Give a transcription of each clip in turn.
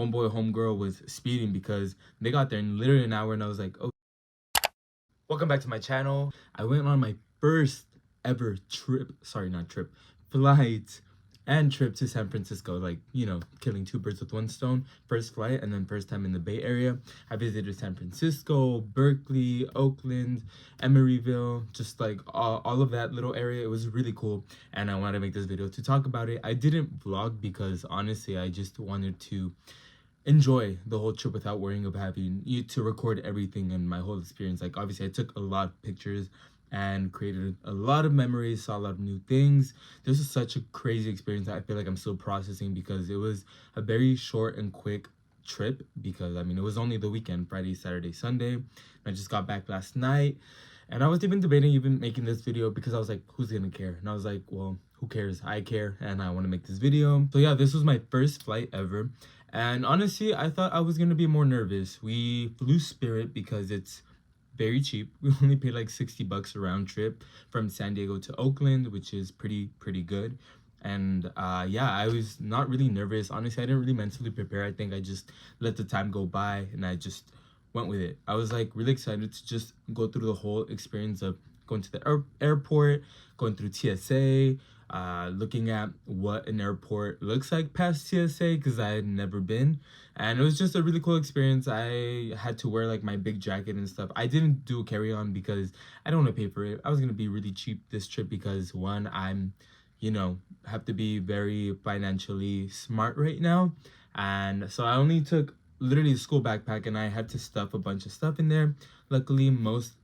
homeboy homegirl was speeding because they got there in literally an hour, and I was like, oh. Welcome back to my channel. I went on my first ever flight and trip to San Francisco. Like, you know, killing two birds with one stone. First flight and then first time in the Bay Area. I visited San Francisco, Berkeley, Oakland, Emeryville, just like all of that little area. It was really cool, and I wanted to make this video to talk about it. I didn't vlog because honestly I just wanted to enjoy the whole trip without worrying of having to record everything and my whole experience. Like, obviously I took a lot of pictures and created a lot of memories, saw a lot of new things. This was such a crazy experience that I feel like I'm still processing, because it was a very short and quick trip, because I mean it was only the weekend, Friday, Saturday, Sunday. I just got back last night, and I was even debating even making this video, because I was like, who's gonna care? And I was like, well, who cares? I care, and I want to make this video. So yeah, this was my first flight ever, and honestly I thought I was gonna be more nervous. We flew Spirit because it's very cheap. We only paid like $60 a round trip from San Diego to Oakland, which is pretty good. And yeah, I was not really nervous. Honestly, I didn't really mentally prepare. I think I just let the time go by and I just went with it. I was like really excited to just go through the whole experience of going to the airport, going through TSA, looking at what an airport looks like past TSA, because I had never been. And it was just a really cool experience. I had to wear like my big jacket and stuff. I didn't do a carry-on because I don't want to pay for it. I was going to be really cheap this trip because, one, I'm, you know, have to be very financially smart right now. And so I only took literally a school backpack, and I had to stuff a bunch of stuff in there. Luckily, most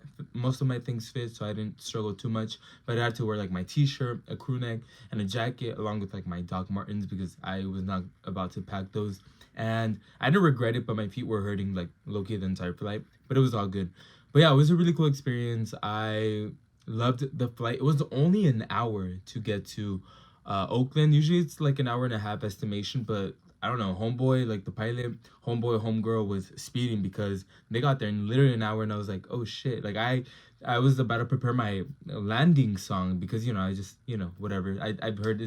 of my things fit, so I didn't struggle too much. But I had to wear like my t-shirt, a crew neck, and a jacket, along with like my Doc Martens, because I was not about to pack those. And I didn't regret it, but my feet were hurting like low-key the entire flight, but it was all good. But yeah, it was a really cool experience. I loved the flight. It was only an hour to get to Oakland. Usually it's like an hour and a half estimation, but I don't know, homeboy, like the pilot, homeboy, homegirl was speeding because they got there in literally an hour, and I was like, oh shit. Like I was about to prepare my landing song, because, you know, I just, you know, whatever. I've heard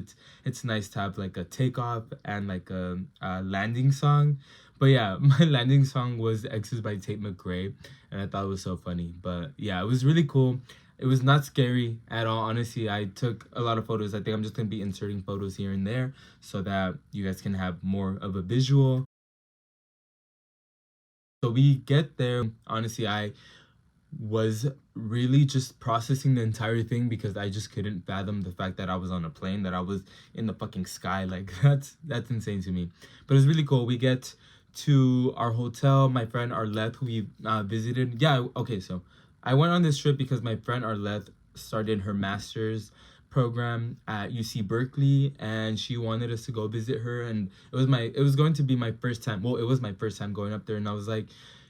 it's nice to have like a takeoff and like a landing song. But yeah, my landing song was X's by Tate McRae, and I thought it was so funny. But yeah, it was really cool. It was not scary at all. Honestly, I took a lot of photos. I think I'm just going to be inserting photos here and there so that you guys can have more of a visual. So we get there. Honestly, I was really just processing the entire thing, because I just couldn't fathom the fact that I was on a plane, that I was in the fucking sky. Like, that's insane to me. But it was really cool. We get to our hotel. My friend Arlette, who we visited. Yeah, okay, so I went on this trip because my friend Arlette started her master's program at UC Berkeley, and she wanted us to go visit her. And it was going to be my first time. Well, it was my first time going up there, and I was like,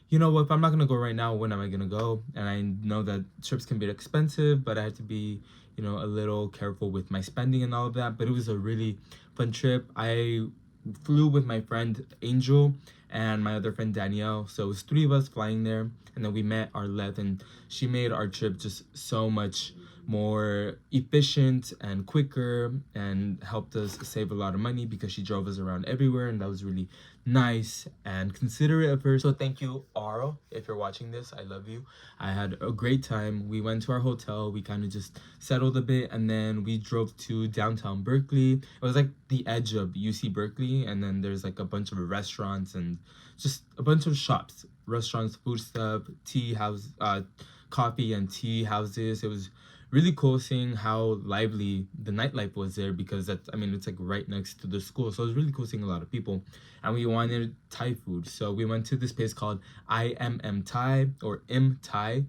you know what, if I'm not gonna go right now, when am I gonna go? And I know that trips can be expensive, but I had to be, you know, a little careful with my spending and all of that. But it was a really fun trip. I flew with my friend Angel and my other friend Danielle, so it was three of us flying there. And then we met Arlette, and she made our trip just so much more efficient and quicker, and helped us save a lot of money because she drove us around everywhere, and that was really nice and considerate of her. So thank you, Aro, if you're watching this. I love you. I had a great time. We went to our hotel, we kind of just settled a bit, and then we drove to downtown Berkeley. It was like the edge of UC Berkeley, and then there's like a bunch of restaurants and just a bunch of shops, restaurants, food stuff, tea house, coffee and tea houses. It was really cool seeing how lively the nightlife was there, because that's, I mean, it's like right next to the school. So it was really cool seeing a lot of people. And we wanted Thai food, so we went to this place called IMM Thai, or Im Thai.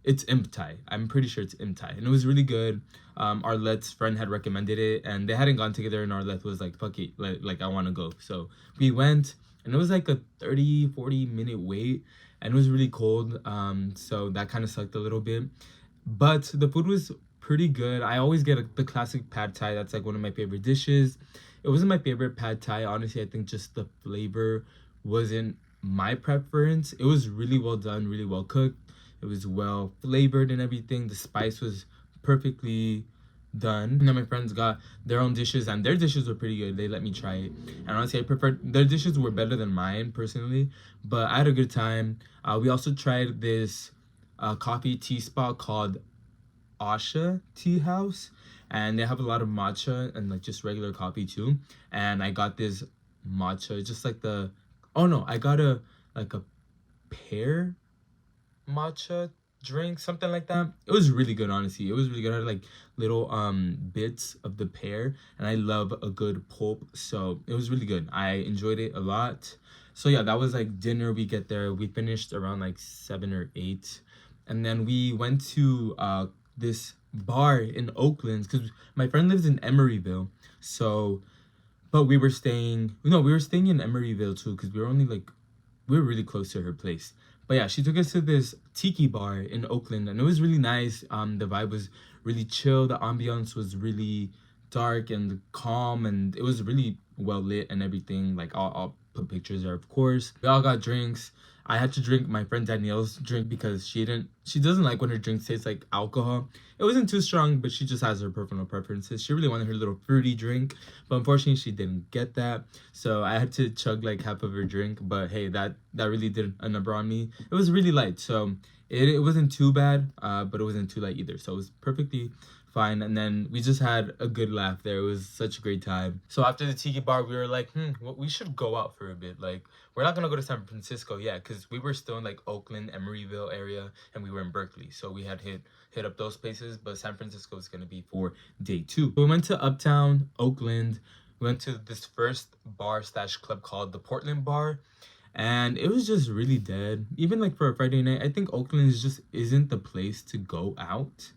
It's Im Thai. I'm pretty sure it's Im Thai, and it was really good. Arlette's friend had recommended it, and they hadn't gone together, and Arlette was like, fuck it, like I want to go. So we went, and it was like a 30-40 minute wait, and it was really cold, so that kind of sucked a little bit. But the food was pretty good. I always get the classic pad thai. That's like one of my favorite dishes. It wasn't my favorite pad thai, honestly. I think just the flavor wasn't my preference. It was really well done, really well cooked. It was well flavored and everything. The spice was perfectly done. And then my friends got their own dishes, and their dishes were pretty good. They let me try it, and honestly, I preferred their dishes were better than mine personally. But I had a good time. We also tried this coffee tea spot called Asha Tea House, and they have a lot of matcha and like just regular coffee too. And I got this matcha, just like the oh no, I got a like a pear matcha drink, something like that. It was really good, honestly. It was really good. I had like little bits of the pear, and I love a good pulp, so it was really good. I enjoyed it a lot. So yeah, that was like dinner. We get there. We finished around like 7 or 8, and then we went to this bar in Oakland because my friend lives in Emeryville. So, but we were staying in Emeryville too because we were only like we were really close to her place. But yeah, she took us to this tiki bar in Oakland, and it was really nice. The vibe was really chill. The ambiance was really dark and calm, and it was really well lit and everything. Like I'll put pictures there, of course. We all got drinks. I had to drink my friend Danielle's drink because she doesn't like when her drink tastes like alcohol. It wasn't too strong, but she just has her personal preferences. She really wanted her little fruity drink, but unfortunately she didn't get that. So I had to chug like half of her drink, but hey, that really did a number on me. It was really light, so it wasn't too bad, but it wasn't too light either. So it was perfectly fine. And then we just had a good laugh there. It was such a great time. So after the tiki bar, we were like, well, we should go out for a bit. Like, we're not gonna go to San Francisco yet, because we were still in like Oakland, Emeryville area, and we were in Berkeley. So we had hit up those places, but San Francisco is gonna be for day 2. We went to Uptown, Oakland. We went to this first bar slash club called the Portland Bar, and it was just really dead. Even like for a Friday night, I think Oakland is just isn't the place to go out.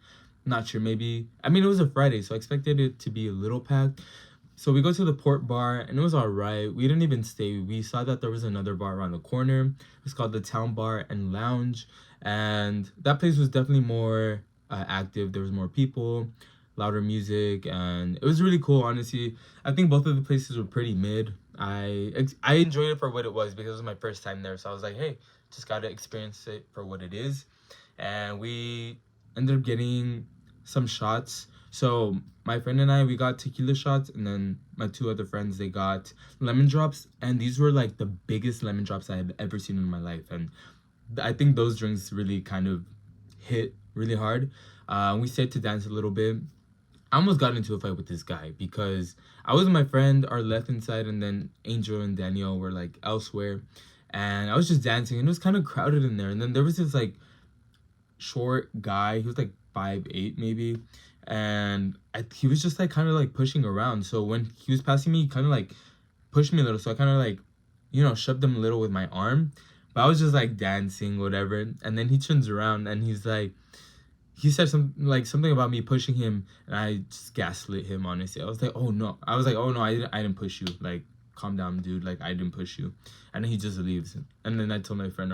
Not sure, maybe. I mean, it was a Friday, so I expected it to be a little packed. So we go to the Port Bar, and it was all right. We didn't even stay. We saw that there was another bar around the corner. It's called the Town Bar and Lounge, and that place was definitely more active. There was more people, louder music, and it was really cool. Honestly, I think both of the places were pretty mid. I enjoyed it for what it was because it was my first time there. So I was like, hey, just gotta experience it for what it is. And we ended up getting some shots. So my friend and I, we got tequila shots, and then my 2 other friends, they got lemon drops, and these were like the biggest lemon drops I had ever seen in my life. And I think those drinks really kind of hit really hard. We stayed to dance a little bit. I almost got into a fight with this guy because I was with my friend, our left inside, and then Angel and Danielle were like elsewhere. And I was just dancing, and it was kind of crowded in there. And then there was this like short guy. He was like 5'8" maybe, and he was just like kind of like pushing around. So when he was passing me, he kind of like pushed me a little. So I kind of like, shoved him a little with my arm. But I was just like dancing, whatever. And then he turns around and he's like, he said something about me pushing him, and I just gaslit him. Honestly, I was like, oh no, I didn't push you. Like, calm down, dude. Like, I didn't push you. And then he just leaves. And then I told my friend,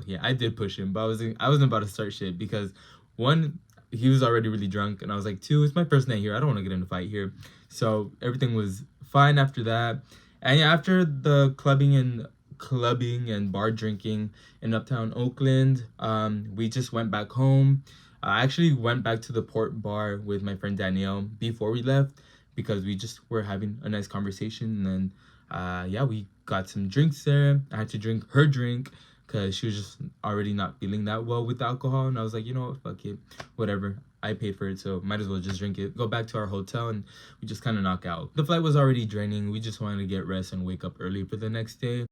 yeah, I did push him, but I wasn't about to start shit because 1, he was already really drunk, and I was like, 2, it's my first night here. I don't want to get in a fight here. So everything was fine after that. And yeah, after the clubbing and bar drinking in Uptown Oakland, we just went back home. I actually went back to the Port Bar with my friend Danielle before we left because we just were having a nice conversation. And then, yeah, we got some drinks there. I had to drink her drink because she was just already not feeling that well with alcohol. And I was like, you know what, fuck it, whatever. I paid for it, so might as well just drink it. Go back to our hotel, and we just kind of knock out. The flight was already draining. We just wanted to get rest and wake up early for the next day.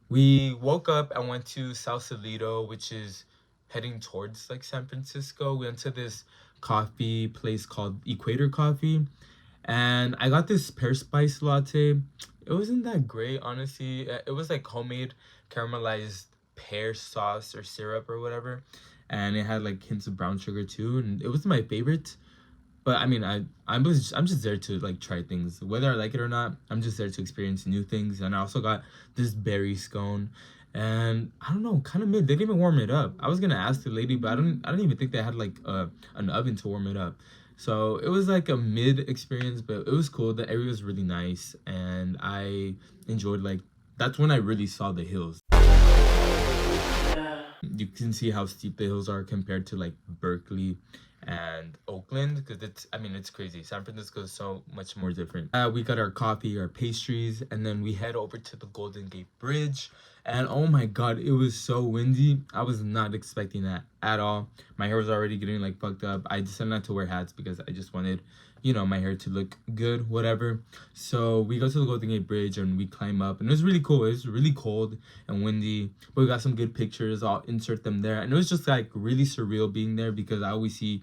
We woke up and went to Sausalito, which is heading towards like San Francisco. We went to this coffee place called Equator Coffee, and I got this pear spice latte. It wasn't that great, honestly. It was like homemade caramelized pear sauce or syrup or whatever, and it had like hints of brown sugar too, and it was my favorite. But I mean, I'm just there to like try things, whether I like it or not. I'm just there to experience new things. And I also got this berry scone, and I don't know, kind of mid. They didn't even warm it up. I was gonna ask the lady, but I don't even think they had like an oven to warm it up. So it was like a mid experience, but it was cool. The area was really nice, and I enjoyed like that's when I really saw the hills. You can see how steep the hills are compared to like Berkeley and Oakland, because it's crazy. San Francisco is so much more different. We got our coffee, our pastries, and then we head over to the Golden Gate Bridge. And oh my god, it was so windy. I was not expecting that at all. My hair was already getting like fucked up. I decided not to wear hats because I just wanted, my hair to look good, whatever. So we go to the Golden Gate Bridge and we climb up, and it was really cool. It was really cold and windy, but we got some good pictures. I'll insert them there. And it was just like really surreal being there, because I always see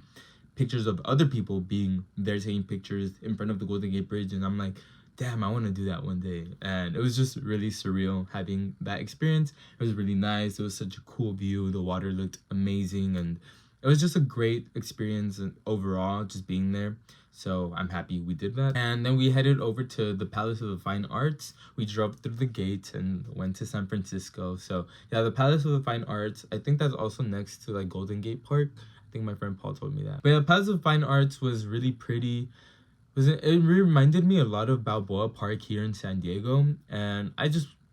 pictures of other people being there taking pictures in front of the Golden Gate Bridge, and I'm like, damn, I want to do that one day. And it was just really surreal having that experience. It was really nice. It was such a cool view. The water looked amazing, and it was just a great experience overall, just being there. So I'm happy we did that. And then we headed over to the Palace of the Fine Arts. We drove through the gates and went to San Francisco. So yeah, the Palace of the Fine Arts, I think that's also next to like Golden Gate Park. I think my friend Paul told me that. But yeah, Palace of Fine Arts was really pretty. It reminded me a lot of Balboa Park here in San Diego. And I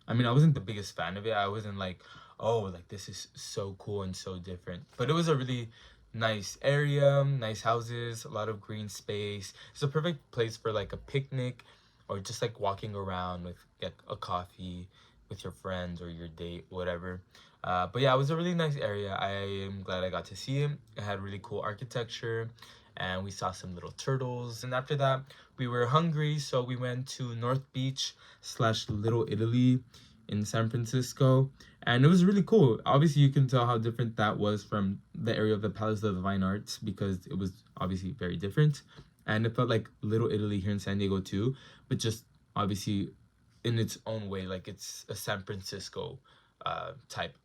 wasn't the biggest fan of it. I wasn't like, oh, like this is so cool and so different. But it was a really nice area, nice houses, a lot of green space. It's a perfect place for like a picnic, or just like walking around with like a coffee with your friends or your date, whatever. But yeah, it was a really nice area. I am glad I got to see it. It had really cool architecture, and we saw some little turtles. And after that, we were hungry, so we went to North Beach slash Little Italy in San Francisco, and it was really cool. Obviously, you can tell how different that was from the area of the Palace of the Fine Arts, because it was obviously very different, and it felt like Little Italy here in San Diego too, but just obviously in its own way, like it's a San Francisco type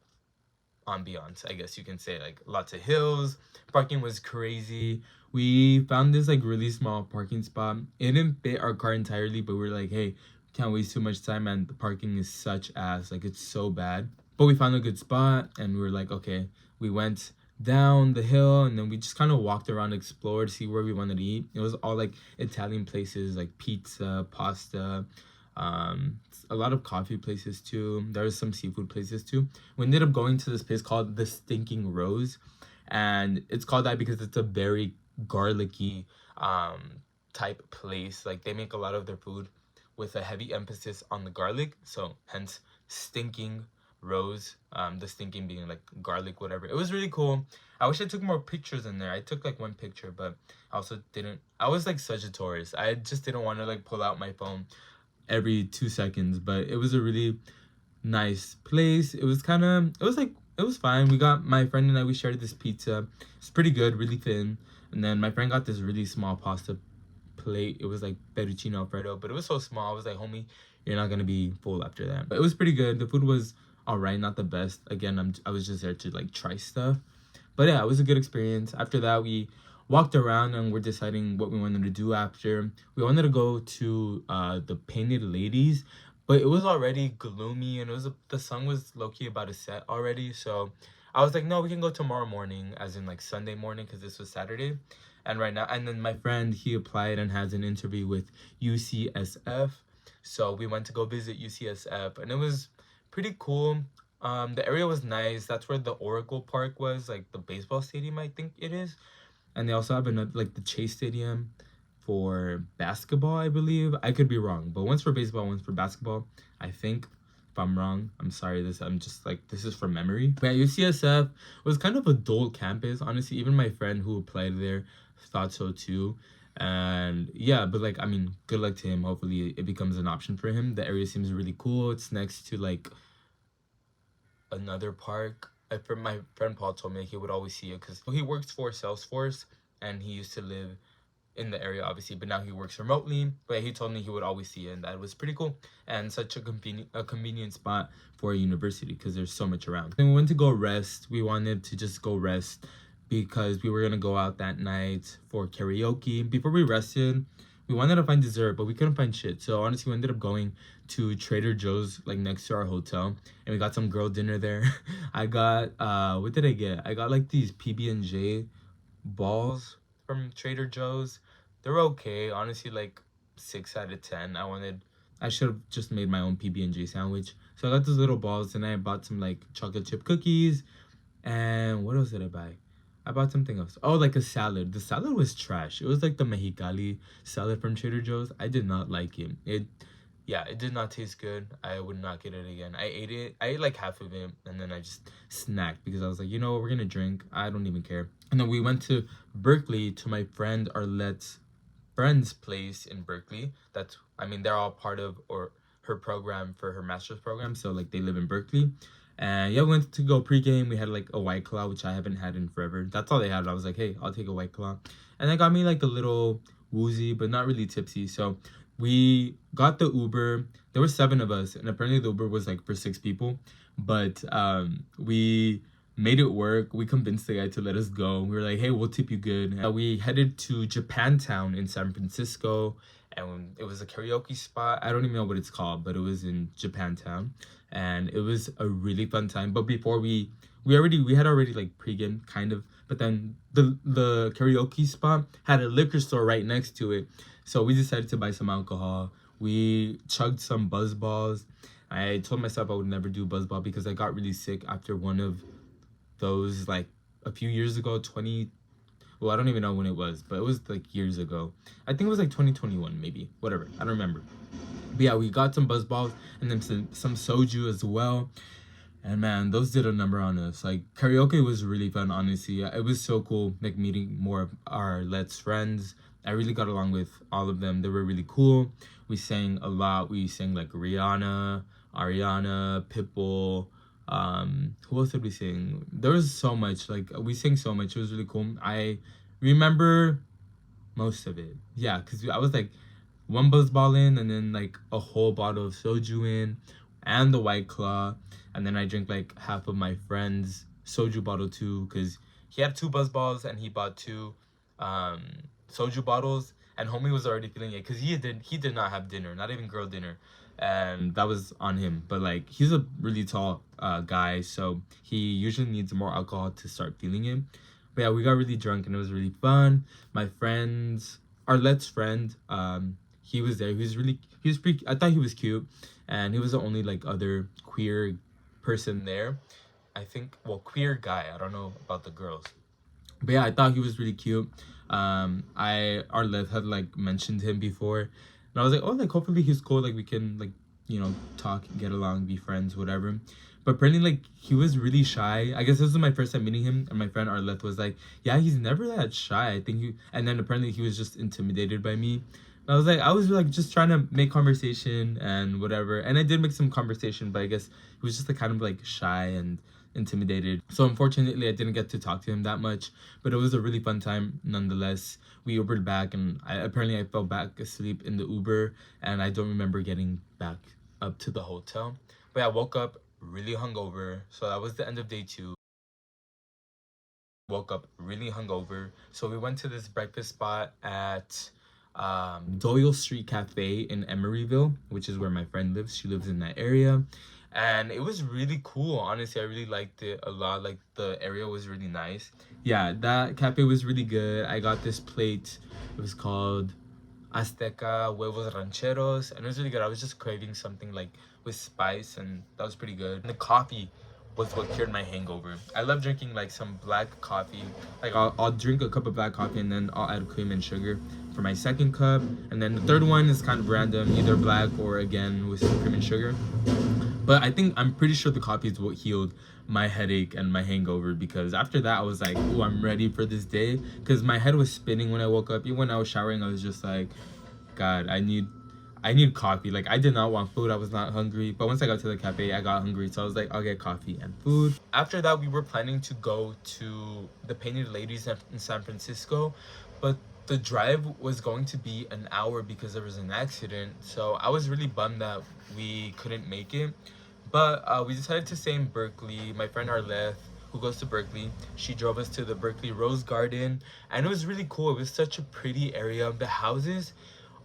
ambiance, I guess you can say. Like lots of hills, parking was crazy. We found this like really small parking spot. It didn't fit our car entirely, but we are like, hey, can't waste too much time, and the parking is such ass, like it's so bad. But we found a good spot, and we were like, okay. We went down the hill, and then we just kind of walked around, explored, see where we wanted to eat. It was all like Italian places, like pizza, pasta, um a lot of coffee places too. There was some seafood places too. We ended up going to this place called the Stinking Rose, and it's called that because it's a very garlicky type place. Like they make a lot of their food with a heavy emphasis on the garlic, so hence Stinking Rose. The stinking being like garlic, whatever. It was really cool. I wish I took more pictures in there. I took like one picture, but I also didn't. I was like such a tourist. I just didn't want to like pull out my phone every 2 seconds. But it was a really nice place. It was fine. My friend and I, we shared this pizza. It's pretty good, really thin. And then my friend got this really small pasta plate. It was like fettuccine alfredo, but it was so small. I was like, homie, you're not gonna be full after that. But it was pretty good. The food was all right, not the best. Again, I was just there to like try stuff. But yeah, it was a good experience. After that, we walked around and we're deciding what we wanted to do after. We wanted to go to the Painted Ladies, but it was already gloomy, and the sun was low-key about to set already. So I was like, no, we can go tomorrow morning, as in like Sunday morning, because this was Saturday. And right now, and then my friend, he applied and has an interview with UCSF. So we went to go visit UCSF, and it was pretty cool. The area was nice. That's where the Oracle Park was, like the baseball stadium, I think it is. And they also have another, like the Chase Stadium for basketball, I believe. I could be wrong, but one's for baseball, one's for basketball, I think. If I'm wrong, I'm sorry. I'm just like, this is from memory. But yeah, UCSF was kind of a dull campus, honestly. Even my friend who applied there thought so too. And yeah, but like, good luck to him. Hopefully it becomes an option for him. The area seems really cool. It's next to like another park. My friend Paul told me he would always see it because he works for Salesforce, and he used to live in the area obviously, but now he works remotely. But he told me he would always see it, and that was pretty cool, and such a convenient spot for a university because there's so much around. Then we went to go rest. We wanted to just go rest because we were gonna go out that night for karaoke. Before we rested, we wanted to find dessert, but we couldn't find shit. So honestly, we ended up going to Trader Joe's, like next to our hotel, and we got some girl dinner there. I got what did I get? I got like these PB&J balls from Trader Joe's. They're okay, honestly, like 6 out of 10. I should have just made my own PB&J sandwich. So I got those little balls, and I bought some like chocolate chip cookies. And what else did I buy? I bought something else. Oh, like a salad. The salad was trash. It was like the Mexicali salad from Trader Joe's. I did not like it. Yeah, it did not taste good. I would not get it again. I ate it. I ate like half of it, and then I just snacked because I was like, you know what, we're gonna drink. I don't even care. And then we went to Berkeley to my friend Arlette's friend's place in Berkeley. That's, I mean, they're all part of or her program for her master's program. So like they live in Berkeley. And yeah, we went to go pregame. We had like a White Claw, which I haven't had in forever. That's all they had. I was like, hey, I'll take a White Claw. And they got me like a little woozy, but not really tipsy. So we got the Uber. There were 7 of us, and apparently the Uber was like for 6 people. But we made it work. We convinced the guy to let us go. We were like, hey, we'll tip you good. We headed to Japantown in San Francisco, and it was a karaoke spot. I don't even know what it's called, but it was in Japantown, and it was a really fun time. But before we had already like pregame kind of, but then the karaoke spot had a liquor store right next to it, so we decided to buy some alcohol. We chugged some buzz balls. I told myself I would never do buzz ball because I got really sick after one of those like a few years ago. 20, well, I don't even know when it was, but it was like years ago. I think it was like 2021 maybe, whatever, I don't remember. But yeah, we got some buzz balls and then some soju as well. And man, those did a number on us. Like karaoke was really fun, honestly. It was so cool, like meeting more of our Let's friends. I really got along with all of them. They were really cool. We sang a lot. We sang like Rihanna, Ariana, Pitbull. Who else did we sing? There was so much. Like we sang so much. It was really cool. I remember most of it. Yeah, because I was like one buzz ball in and then like a whole bottle of soju in and the White Claw. And then I drank like half of my friend's soju bottle too because he had 2 buzz balls and he bought 2 um, soju bottles. And homie was already feeling it because he did not have dinner, not even girl dinner, and that was on him. But like he's a really tall guy, so he usually needs more alcohol to start feeling it. But yeah, we got really drunk and it was really fun. My friends, our Let's friend, he was there. He was pretty. I thought he was cute, and he was the only like other queer person there. I think, well, queer guy. I don't know about the girls, but yeah, I thought he was really cute. Our Liv had like mentioned him before, and I was like, oh, like hopefully he's cool. Like we can like talk, get along, be friends, whatever. But apparently, like he was really shy. I guess this was my first time meeting him, and my friend Arleth was like, yeah, he's never that shy. I think he, and then apparently he was just intimidated by me. And I was like just trying to make conversation and whatever, and I did make some conversation, but I guess he was just like kind of like shy and intimidated. So unfortunately, I didn't get to talk to him that much, but it was a really fun time nonetheless. We Ubered back, and I fell back asleep in the Uber, and I don't remember getting back up to the hotel. But yeah, I woke up really hungover, so that was the end of day 2. Woke up really hungover, so we went to this breakfast spot at Doyle Street Cafe in Emeryville, which is where my friend lives. She lives in that area, and it was really cool. Honestly, I really liked it a lot. Like the area was really nice. Yeah, that cafe was really good. I got this plate. It was called Azteca Huevos Rancheros, and it was really good. I was just craving something like with spice, and that was pretty good. And the coffee was what cured my hangover. I love drinking like some black coffee. Like I'll drink a cup of black coffee and then I'll add cream and sugar for my second cup. And then the third one is kind of random, either black or again with some cream and sugar. But I'm pretty sure the coffee is what healed my headache and my hangover, because after that I was like, oh, I'm ready for this day, because my head was spinning when I woke up. Even when I was showering, I was just like, God, I need coffee. Like I did not want food. I was not hungry. But once I got to the cafe, I got hungry. So I was like, I'll get coffee and food. After that, we were planning to go to the Painted Ladies in San Francisco, but the drive was going to be an hour because there was an accident. So I was really bummed that we couldn't make it. But we decided to stay in Berkeley. My friend Arleth, who goes to Berkeley, she drove us to the Berkeley Rose Garden, and it was really cool. It was such a pretty area. The houses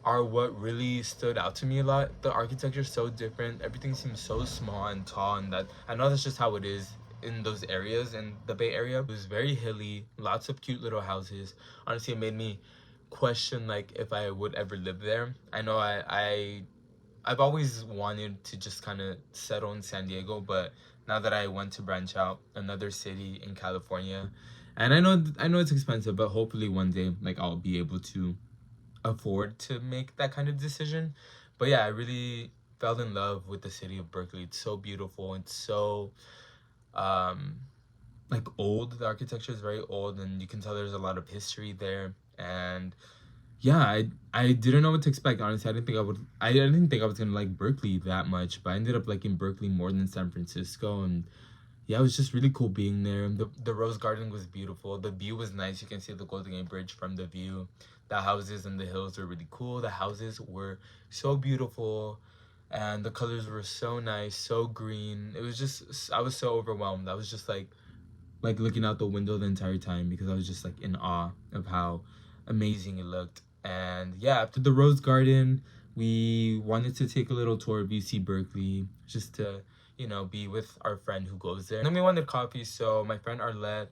are what really stood out to me a lot. The architecture is so different. Everything seems so small and tall, and that I know that's just how it is in those areas in the Bay Area. It was very hilly, lots of cute little houses. Honestly, it made me question like if I would ever live there. I know I've always wanted to just kind of settle in San Diego, but now that I went to branch out another city in California, And I know it's expensive, but hopefully one day like I'll be able to afford to make that kind of decision. But yeah, I really fell in love with the city of Berkeley. It's so beautiful. It's so um like old. The architecture is very old, and you can tell there's a lot of history there. And yeah, I didn't know what to expect. Honestly, I didn't think I was gonna like Berkeley that much, but I ended up liking Berkeley more than San Francisco. And yeah, it was just really cool being there. The Rose Garden was beautiful. The view was nice. You can see the Golden Gate Bridge from the view. The houses and the hills were really cool. The houses were so beautiful, and the colors were so nice, so green. It was just, I was so overwhelmed. I was just like looking out the window the entire time because I was just like in awe of how amazing it looked. And yeah, after the Rose Garden, we wanted to take a little tour of UC Berkeley just to, you know, be with our friend who goes there. And then we wanted coffee, so my friend Arlette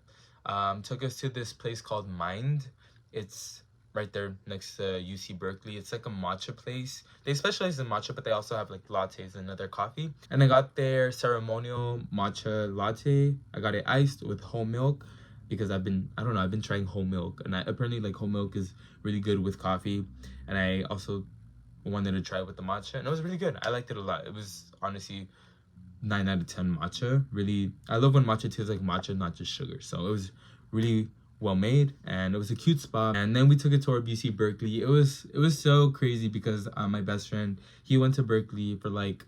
took us to this place called Mind. It's right there next to UC Berkeley. It's like a matcha place. They specialize in matcha, but they also have like lattes and other coffee. And I got their ceremonial matcha latte. I got it iced with whole milk because I don't know, I've been trying whole milk, and I apparently like whole milk is really good with coffee. And I also wanted to try it with the matcha, and it was really good. I liked it a lot. It was honestly 9 out of 10 matcha. Really, I love when matcha tastes like matcha, not just sugar. So it was really well made, and it was a cute spot. And then we took a tour of UC Berkeley. It was so crazy because my best friend, he went to Berkeley for like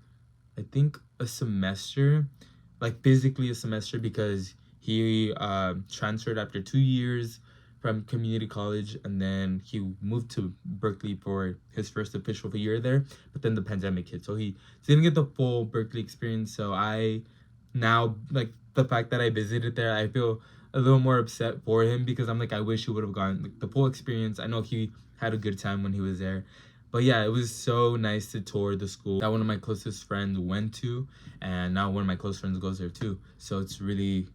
I think a semester, like physically a semester, because he transferred after 2 years from community college, and then he moved to Berkeley for his first official year there. But then the pandemic hit, so he didn't get the full Berkeley experience. So I now like the fact that I visited there, I feel a little more upset for him because I'm like, I wish he would have gotten like the full experience. I know he had a good time when he was there. But yeah, it was so nice to tour the school that one of my closest friends went to, and now one of my close friends goes there too. So it was really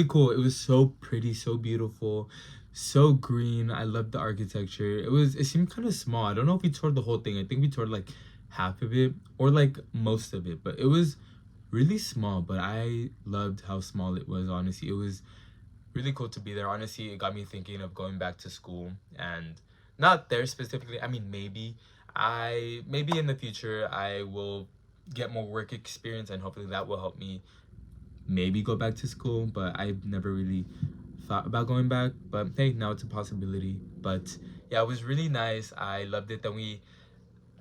cool. It was so pretty, so beautiful, so green. I loved the architecture. It seemed kind of small. I don't know if we toured the whole thing. I think we toured like half of it or like most of it, but it was really small. But I loved how small it was. Honestly, it was really cool to be there. Honestly, it got me thinking of going back to school, and not there specifically. I mean, maybe in the future I will get more work experience, and hopefully that will help me maybe go back to school. But I've never really thought about going back. But hey, now it's a possibility. But yeah, it was really nice. I loved it. Then we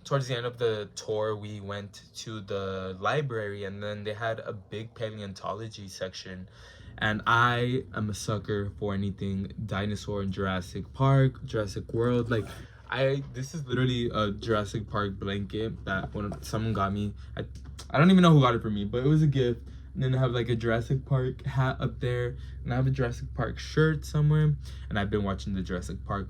towards the end of the tour, we went to the library, and then they had a big paleontology section. And I am a sucker for anything dinosaur in Jurassic Park, Jurassic World. Like, this is literally a Jurassic Park blanket that someone got me. I don't even know who got it for me, but it was a gift. And then I have like a Jurassic Park hat up there, and I have a Jurassic Park shirt somewhere. And I've been watching the Jurassic Park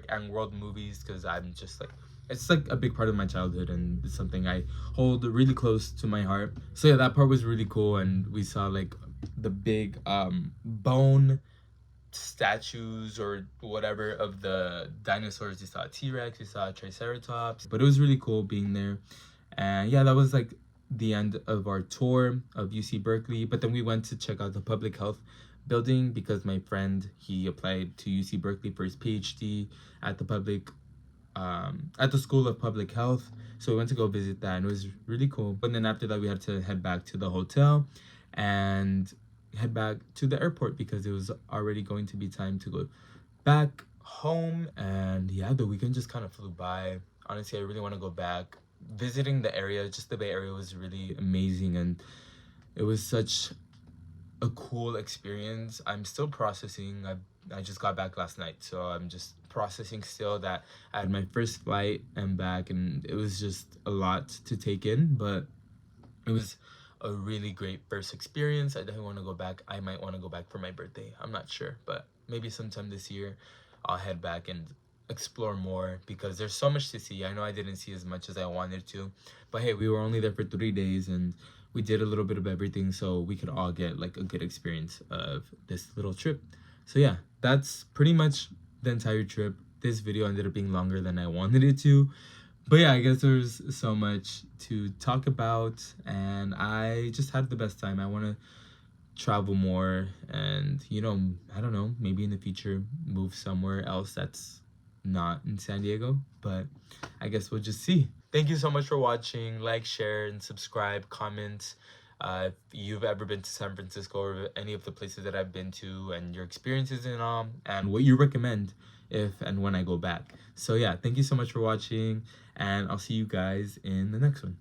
and World movies because I'm just like, it's like a big part of my childhood, and it's something I hold really close to my heart. So yeah, that part was really cool. And we saw like the big bone statues or whatever of the dinosaurs. We saw a T-Rex, we saw a Triceratops, but it was really cool being there. And yeah, that was like the end of our tour of UC Berkeley. But then we went to check out the public health building because my friend, he applied to UC Berkeley for his PhD at the School of Public Health. So we went to go visit that, and it was really cool. But then after that, we had to head back to the hotel and head back to the airport because it was already going to be time to go back home. And yeah, the weekend just kind of flew by. Honestly, I really want to go back. Visiting the area, just the Bay Area, was really amazing, and it was such a cool experience. I'm still processing. I just got back last night, so I'm just processing still that I had my first flight and back, and it was just a lot to take in, but it was a really great first experience. I definitely want to go back. I might want to go back for my birthday. I'm not sure, but maybe sometime this year I'll head back and explore more because there's so much to see. I know I didn't see as much as I wanted to, but hey, we were only there for 3 days, and we did a little bit of everything, so we could all get like a good experience of this little trip. So yeah, that's pretty much the entire trip. This video ended up being longer than I wanted it to, but yeah, I guess there's so much to talk about, and I just had the best time. I want to travel more, and I don't know, maybe in the future move somewhere else that's not in San Diego, but I guess we'll just see. Thank you so much for watching. Like, share, and subscribe, comment. If you've ever been to San Francisco or any of the places that I've been to, and your experiences in and what you recommend if and when I go back. So yeah, thank you so much for watching, and I'll see you guys in the next one.